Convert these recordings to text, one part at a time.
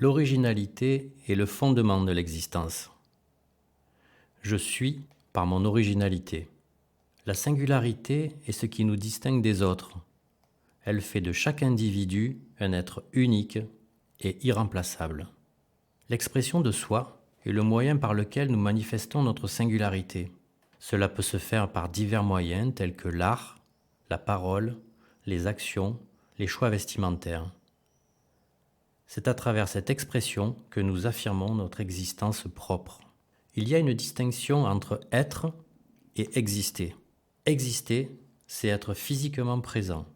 L'originalité est le fondement de l'existence. Je suis par mon originalité. La singularité est ce qui nous distingue des autres. Elle fait de chaque individu un être unique et irremplaçable. L'expression de soi est le moyen par lequel nous manifestons notre singularité. Cela peut se faire par divers moyens tels que l'art, la parole, les actions, les choix vestimentaires. C'est à travers cette expression que nous affirmons notre existence propre. Il y a une distinction entre être et exister. Exister, c'est être physiquement présent.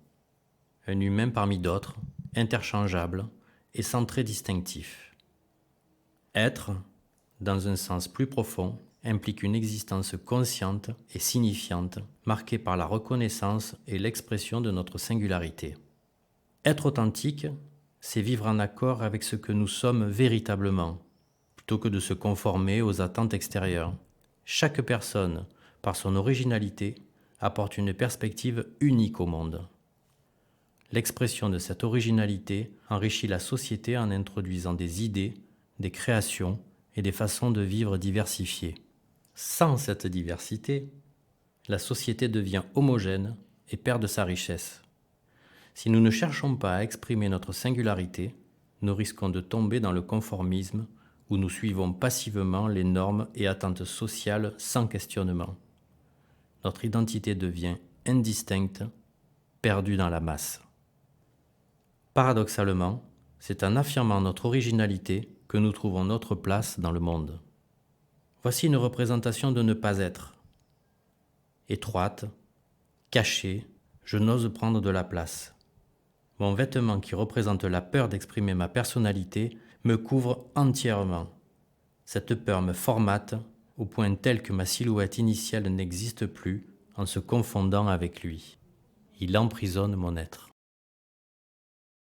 Un humain parmi d'autres, interchangeable et sans trait distinctif. Être, dans un sens plus profond, implique une existence consciente et signifiante, marquée par la reconnaissance et l'expression de notre singularité. Être authentique, c'est vivre en accord avec ce que nous sommes véritablement, plutôt que de se conformer aux attentes extérieures. Chaque personne, par son originalité, apporte une perspective unique au monde. L'expression de cette originalité enrichit la société en introduisant des idées, des créations et des façons de vivre diversifiées. Sans cette diversité, la société devient homogène et perd de sa richesse. Si nous ne cherchons pas à exprimer notre singularité, nous risquons de tomber dans le conformisme où nous suivons passivement les normes et attentes sociales sans questionnement. Notre identité devient indistincte, perdue dans la masse. Paradoxalement, c'est en affirmant notre originalité que nous trouvons notre place dans le monde. Voici une représentation de ne pas être. Étroite, cachée, je n'ose prendre de la place. Mon vêtement qui représente la peur d'exprimer ma personnalité me couvre entièrement. Cette peur me formate au point tel que ma silhouette initiale n'existe plus en se confondant avec lui. Il emprisonne mon être.